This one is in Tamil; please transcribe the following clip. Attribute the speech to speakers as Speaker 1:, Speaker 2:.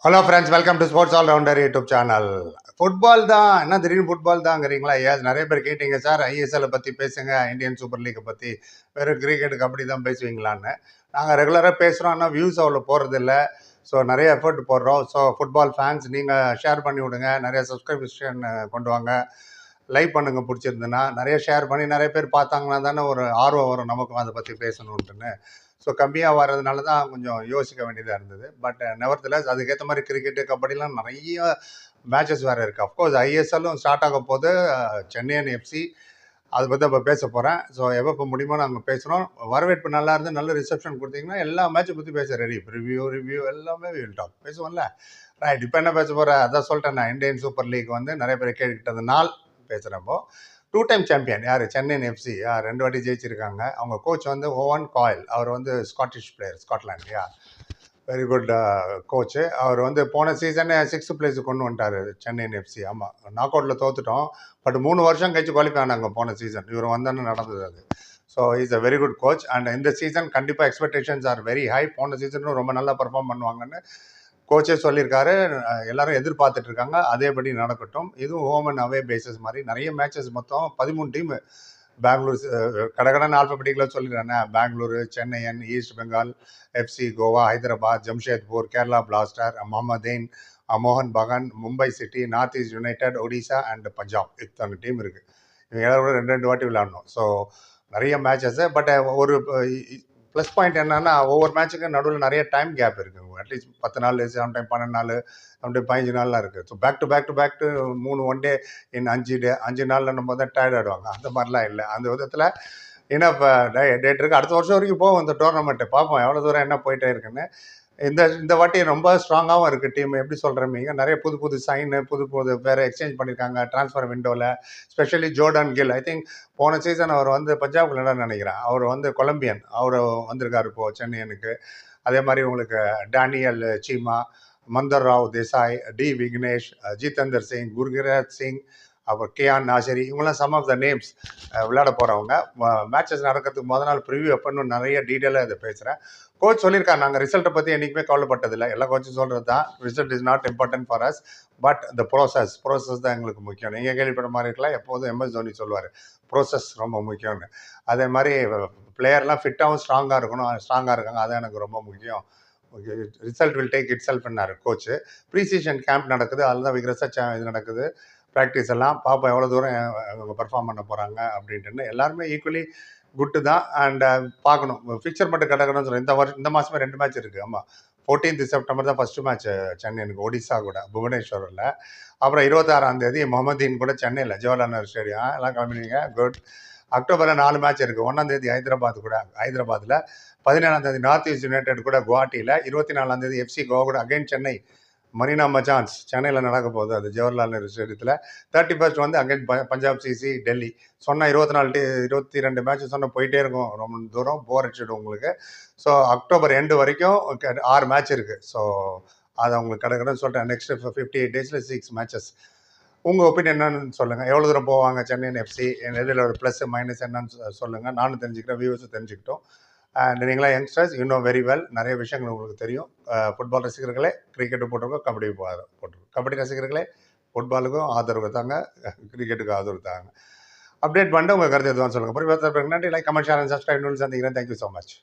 Speaker 1: Hello friends, welcome to sports allrounder YouTube channel. Football தான் என்ன திடீர்னு ஃபுட்பால் தாங்கிறீங்களா? ஏன் நிறைய பேர் கேட்டீங்க சார், ஐஎஸ்எல்லை பற்றி பேசுங்க, இந்தியன் சூப்பர் லீக்கை பற்றி, வெறும் கிரிக்கெட் கபடி தான் பேசுவீங்களான்னு. நாங்கள் ரெகுலராக பேசுகிறோம், ஆனால் வியூஸ் அவ்வளோ போகிறதில்ல. ஸோ நிறைய எஃபர்ட் போடுறோம். ஸோ ஃபுட்பால் ஃபேன்ஸ் நீங்கள் ஷேர் பண்ணி விடுங்க, நிறைய சப்ஸ்கிரிப்ஷன் கொண்டு வாங்க, லைக் பண்ணுங்க பிடிச்சிருந்துன்னா. நிறைய ஷேர் பண்ணி நிறைய பேர் பார்த்தாங்கன்னா தானே ஒரு ஆர்வம் வரும் நமக்கும் அதை பற்றி பேசணுன்ட்டுன்னு. ஸோ கம்மியாக வர்றதுனால தான் கொஞ்சம் யோசிக்க வேண்டியதாக இருந்தது. பட் நெவர்த்லெஸ் அதுக்கேற்ற மாதிரி கிரிக்கெட்டு கபடிலாம் நிறைய மேட்சஸ் வேறு இருக்குது. அஃப்கோர்ஸ் ஐஎஸ்எல்லும் ஸ்டார்ட் ஆக போது. சென்னையன் எஃப்சி அதை பற்றி இப்போ பேச போகிறேன். ஸோ எப்போ முடியுமோ நாங்கள் பேசுகிறோம். வரவேற்பு நல்லா இருந்து நல்ல ரிசப்ஷன் கொடுத்தீங்கன்னா எல்லா மேட்சை பற்றி பேச ரெடி. ரிவ்யூ எல்லாமே வில் டாக் பேசுவோம்ல. ரைட், இப்போ என்ன பேச போகிறேன் அதான் சொல்லிட்டேன். நான் இந்தியன் சூப்பர் லீக் வந்து நிறைய பேர் கேட்டுக்கிட்டதுனால் பேசுகிறப்போ 2 டைம் சாம்பியன் யார்? சென்னையின் எஃப்சி 2 வாட்டி ஜெயிச்சிருக்காங்க. அவங்க கோச் வந்து ஓவன் காயில். அவர் வந்து Scottish player, Scotland. Very good coach. அவர் வந்து போன சீசனே 6th பிளேஸுக்கு கொண்டு வந்துட்டார் சென்னையின் எஃப்சி. ஆமாம், நாக் அவுட்டில் தோத்துட்டோம். பட் 3 வருஷம் கழிச்சு குவாலிஃபை ஆனாங்க போன சீசன். இவர் வந்தானு நடந்தது அது. So is a very good coach. And இந்த சீசன் கண்டிப்பாக எக்ஸ்பெக்டேஷன்ஸ் ஆர் வெரி ஹை. போன சீசனும் ரொம்ப நல்லா பர்ஃபார்ம் பண்ணுவாங்கன்னு கோச்சே சொல்லியிருக்காரு. எல்லாரும் எதிர்பார்த்துட்டு இருக்காங்க. அதேபடி நடக்கட்டும். இதுவும் ஹோம் அண்ட் அவே பேசஸ் மாதிரி நிறைய மேட்சஸ். மொத்தம் 13 டீம். பெங்களூர் கடகடன் ஆல்பபெட்டிக்கலாக சொல்லிடுறேன். Bengaluru, Chennaiyin, east Bengal, FC, Goa, Hyderabad, Jamshedpur, Kerala blaster, Mohammedan, மோகன் Bagan, Mumbai city, north east united, Odisha and Punjab. இத்தனை டீம் இருக்குது. இவங்க எல்லாரும் 2 வாட்டி விளையாடணும். ஸோ நிறைய மேட்சஸ்ஸு. பட் ஒரு ப்ளஸ் பாயிண்ட் என்னன்னா, ஒவ்வொரு மேட்சுக்கு நடுவில் நிறைய டைம் கேப் இருக்குது. அட்லீஸ்ட் 10 நாள், சம்டைம் 12 நாள், சம்டைம் 15 நாள்லாம் இருக்குது. So back to 3 one day in 5 நாளில் நம்ம தான் டயர்ட் ஆகிடுவாங்க. அந்த மாதிரிலாம் இல்லை. அந்த விதத்தில் ஏன்னா இப்போ டேட் இருக்குது. அடுத்த வருஷம் வரைக்கும் போகும் இந்த டோர்னமெண்ட்டு. பார்ப்போம் எவ்வளோ தூரம் என்ன போயிட்டே இருக்குன்னு. இந்த வாட்டி ரொம்ப ஸ்ட்ராங்காகவும் இருக்குது டீம். எப்படி சொல்கிறீங்க, நிறைய புது சைனு, புது பேரை எக்ஸ்சேஞ்ச் பண்ணியிருக்காங்க ட்ரான்ஸ்ஃபர் விண்டோவில். Specially Jordan Gill. I think போன சீசன் அவர் வந்து பஞ்சாப் விளையாட நினைக்கிறேன். அவர் வந்து கொலம்பியன். அவர் வந்திருக்காரு இப்போது சென்னையனுக்கு. அதே மாதிரி உங்களுக்கு டேனியல் சீமா, மந்தர் ராவ் தேசாய், டி விக்னேஷ், ஜிதேந்தர் சிங், குர்கிராஜ் சிங், அப்புறம் கேஆன் நாசரி, இவங்களாம் சம் ஆஃப் த நேம்ஸ் விளையாட போகிறவங்க. மேட்சஸ் நடக்கிறதுக்கு முதல் நாள் ப்ரிவியூ எப்போன்னு நிறைய டீட்டெயிலாக இதை பேசுகிறேன். கோச் சொல்லியிருக்காரு, நாங்கள் ரிசல்ட்டை பற்றி என்றைக்குமே கவலைப்பட்டதில்லை. எல்லா கோச்சும் சொல்கிறது தான், result is not important for us, but the process தான் எங்களுக்கு முக்கியம். நீங்கள் கேள்விப்பட்ட மாதிரி இருக்கலாம், எப்போதும் எம்எஸ் தோனி சொல்லுவார் ப்ரோசஸ் ரொம்ப முக்கியம்னு. அதே மாதிரி பிளேயர்லாம் ஃபிட்டாகவும் ஸ்ட்ராங்காக இருக்காங்க. அதான் எனக்கு ரொம்ப முக்கியம். ரிசல்ட் வில் டேக் இட் செல்ஃப்னாரு கோச்சு. ப்ரீ சீசன் கேம்ப் நடக்குது, அதில் தான் விக்ரஸாக இது நடக்குது. ப்ராக்டிஸ் எல்லாம் பார்ப்போம் எவ்வளோ தூரம் அவங்க பர்ஃபார்ம் பண்ண போகிறாங்க அப்படின்ட்டு. எல்லாருமே ஈக்குவலி குட்டு தான். அண்ட் பார்க்கணும். ஃபிக்சர் மட்டும் கிடக்கணும்னு சொல்கிறேன். இந்த மாதமே 2 மேட்ச் இருக்குது. ஆமாம், 14th செப்டம்பர் தான் ஃபஸ்ட்டு மேட்ச் சென்னையனுக்கு, ஒடிசா கூட, புவனேஸ்வரில். அப்புறம் 26ஆம் தேதி மொஹம்மதீன் கூட சென்னையில், ஜவஹர்லால் நேரு ஸ்டேடியம். எல்லாம் கிளம்பினீங்க, குட். அக்டோபரில் 4 மேட்ச் இருக்குது. 1ஆம் தேதி ஹைதராபாத்தில், 17ஆம் தேதி நார்த் ஈஸ்ட் யுனைடெட் கூட குவாஹாட்டியில், 24ஆம் தேதி எஃப்சி கோவா கூட அகைன் சென்னை மரீனா மச்சான்ஸ் சென்னையில் நடக்க போகுது, அது ஜவஹர்லால் நேரு ஸ்டேடியத்தில். 31st வந்து அகைன் பஞ்சாப் சிசி டெல்லி. சொன்னால் 22 மேட்ச் சொன்னால் போயிட்டே இருக்கும், ரொம்ப தூரம் போர் அடிச்சிடும் உங்களுக்கு. ஸோ அக்டோபர் எண்டு வரைக்கும் 6 மேட்ச் இருக்குது. ஸோ அதை உங்களுக்கு கிடக்குன்னு சொல்லிட்டேன். நெக்ஸ்ட் 58 டேஸில் 6 மேட்சஸ். உங்கள் ஒப்பீனியன் என்னன்னு சொல்லுங்கள். எவ்வளோ தூரம் போவாங்க சென்னையின் எஃப்சி, இதில் ஒரு ப்ளஸ் மைனஸ் என்னன்னு சொல்லுங்கள். நானும் தெரிஞ்சுக்கிறேன், வியூஸும் தெரிஞ்சுக்கிட்டோம். அண்ட் நீங்களாம் யங்ஸ்டர்ஸ், இன்னும் வெரி வெல், நிறைய விஷயங்கள் உங்களுக்கு தெரியும். ஃபுட்பால் ரசிகர்களே கிரிக்கெட்டு போட்டிருக்கோம், கபடி போட்டிருக்கோம். கபடி ரசிகர்களே ஃபுட்பாலுக்கும் ஆதரவு தாங்க, கிரிக்கெட்டுக்கும் ஆதரவு தாங்க. அப்டேட் பண்ணிட்டு உங்கள் கருத்து எதுவும் சொல்லுங்கள். நன்றி. Like, comment, share and subscribe. சந்திக்கிறேன். Thank you so much.